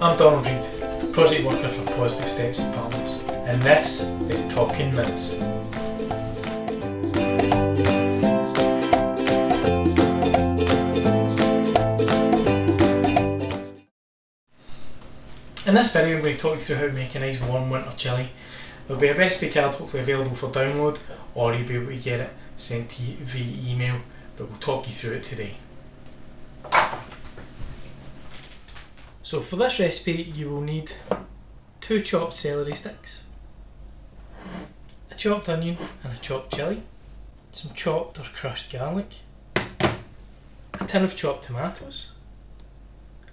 I'm Donald Reid, project worker for Positive Steps and Balance, and this is Talking Mince. In this video I'm going to talk you through how to make a nice warm winter chilli. There will be a recipe card hopefully available for download, or you'll be able to get it sent to you via email, but we'll talk you through it today. So for this recipe you will need 2 chopped celery sticks, a chopped onion and a chopped chilli, some chopped or crushed garlic, a tin of chopped tomatoes,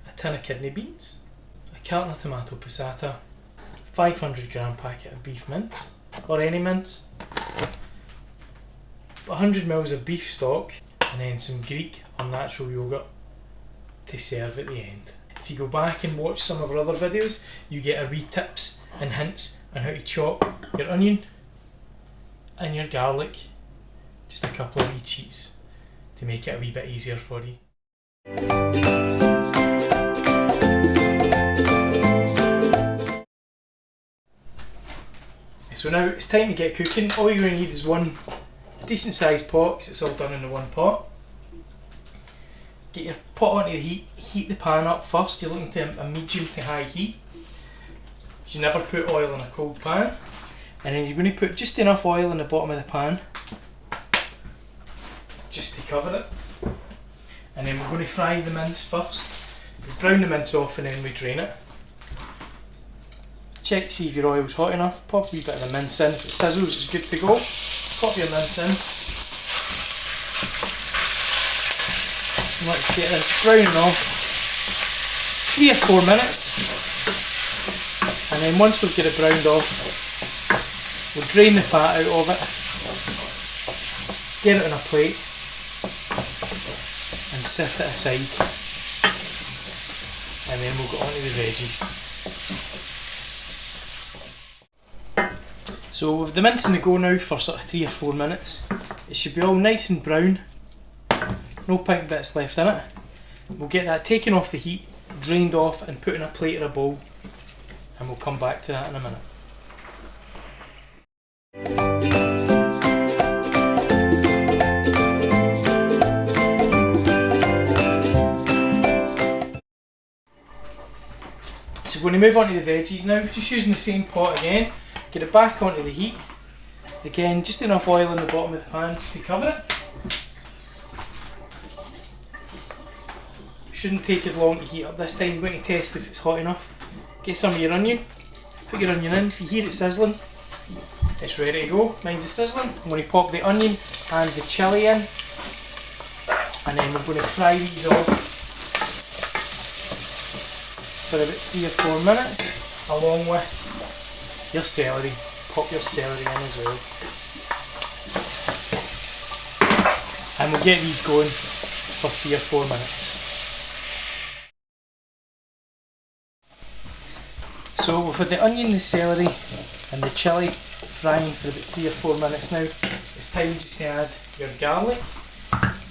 a tin of kidney beans, a carton of tomato passata, 500g packet of beef mince, or any mince, 100ml of beef stock, and then some Greek or natural yoghurt to serve at the end. If you go back and watch some of our other videos, you get a wee tips and hints on how to chop your onion and your garlic, just a couple of wee cheats to make it a wee bit easier for you. So now it's time to get cooking. All you're going to need is one decent sized pot, because it's all done in the one pot. Get your pot onto the heat, heat the pan up first. You're looking to a medium to high heat. You never put oil in a cold pan. And then you're going to put just enough oil in the bottom of the pan, just to cover it. And then we're going to fry the mince first. We brown the mince off and then we drain it. Check to see if your oil's hot enough. Pop a wee bit of the mince in. If it sizzles, it's good to go. Pop your mince in. And let's get this browning off 3 or 4 minutes. And then once we've got it browned off, we'll drain the fat out of it, get it on a plate and set it aside, and then we'll get on to the veggies. So with the mince in the go now for sort of 3 or 4 minutes, it should be all nice and brown, no pink bits left in it. We'll get that taken off the heat, drained off and put in a plate or a bowl, and we'll come back to that in a minute. So we're going to move on to the veggies now, just using the same pot again. Get it back onto the heat. Again, just enough oil in the bottom of the pan just to cover it. Shouldn't take as long to heat up this time. We're going to test if it's hot enough. Get some of your onion. Put your onion in. If you hear it sizzling, it's ready to go. Mine's sizzling. I'm going to pop the onion and the chilli in, and then we're going to fry these off for about 3 or 4 minutes, along with your celery. Pop your celery in as well. And we'll get these going for 3 or 4 minutes. So we've had the onion, the celery and the chilli frying for about 3 or 4 minutes now. It's time just to add your garlic.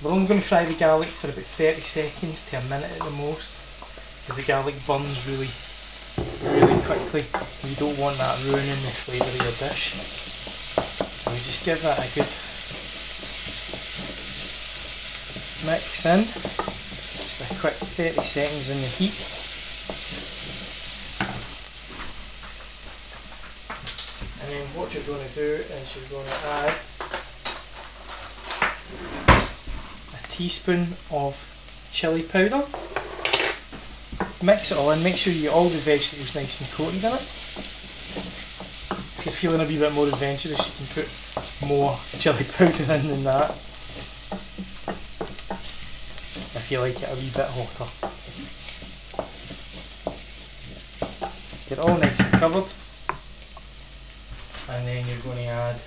We're only going to fry the garlic for about 30 seconds to a minute at the most, because the garlic burns really quickly. You don't want that ruining the flavour of your dish. So we just give that a good mix in. Just a quick 30 seconds in the heat. And then what you're going to do is you're going to add a teaspoon of chilli powder. Mix it all in, make sure you get all the vegetables nice and coated in it. If you're feeling a wee bit more adventurous, you can put more chilli powder in than that, if you like it a wee bit hotter. Get it all nice and covered, and then you're going to add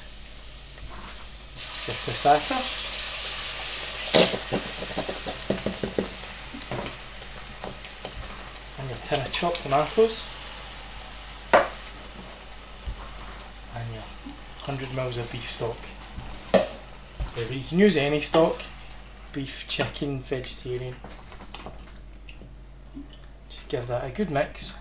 your passata. Tin of chopped tomatoes and your 100ml of beef stock. You can use any stock, beef, chicken, vegetarian. Just give that a good mix.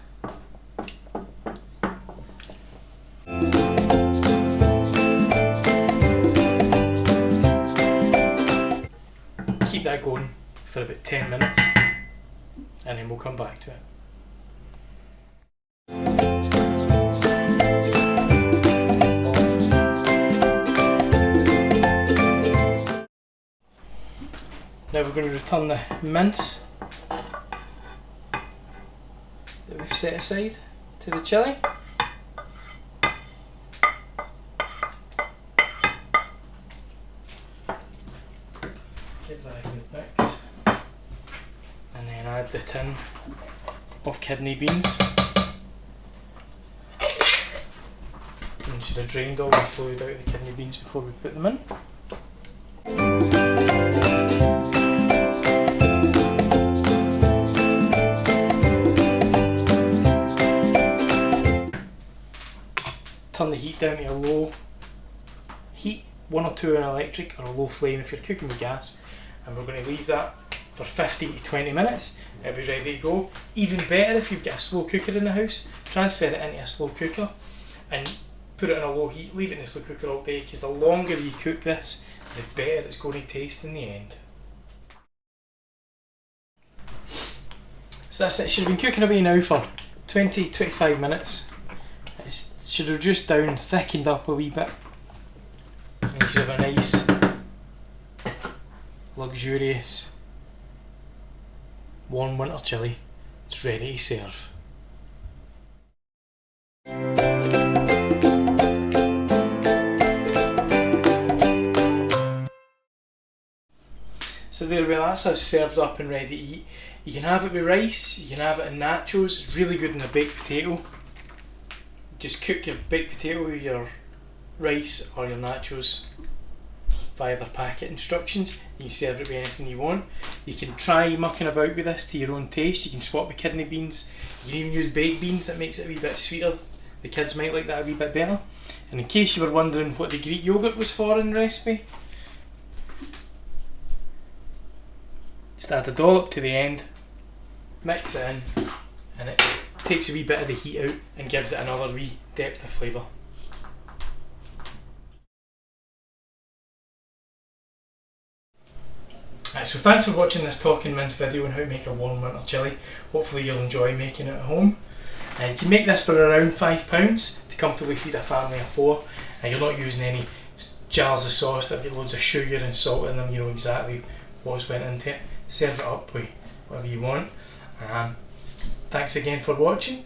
it going for about 10 minutes and then we'll come back to it. Now we're going to return the mince that we've set aside to the chilli. Give that a good mix and then add the tin of kidney beans. And should have drained all the fluid out of the kidney beans before we put them in. Turn the heat down to a low heat, 1 or 2 on electric or a low flame if you're cooking with gas, and we're going to leave that for 15 to 20 minutes. It'll be ready to go. Even better if you've got a slow cooker in the house, transfer it into a slow cooker and put it on a low heat, leave it in the slow cooker all day, because the longer you cook this, the better it's going to taste in the end. So that's it. It should have been cooking away now for 20-25 minutes. It should have reduced down, thickened up a wee bit, and you should have a nice, luxurious, warm winter chilli. It's ready to serve. So there we are, that's how served up and ready to eat. You can have it with rice, you can have it in nachos. It's really good in a baked potato. Just cook your baked potato with your rice or your nachos via their packet instructions. You can serve it with anything you want. You can try mucking about with this to your own taste. You can swap with kidney beans. You can even use baked beans, that makes it a wee bit sweeter. The kids might like that a wee bit better. And in case you were wondering what the Greek yoghurt was for in the recipe, just add a dollop to the end, mix it in, and it takes a wee bit of the heat out and gives it another wee depth of flavour. Right, so thanks for watching this Talking Mince video on how to make a warm winter chilli. Hopefully you'll enjoy making it at home. You can make this for around £5 to comfortably feed a family of 4, and you're not using any jars of sauce that have got loads of sugar and salt in them. You know exactly what's went into it. Serve it up with whatever you want. Thanks again for watching.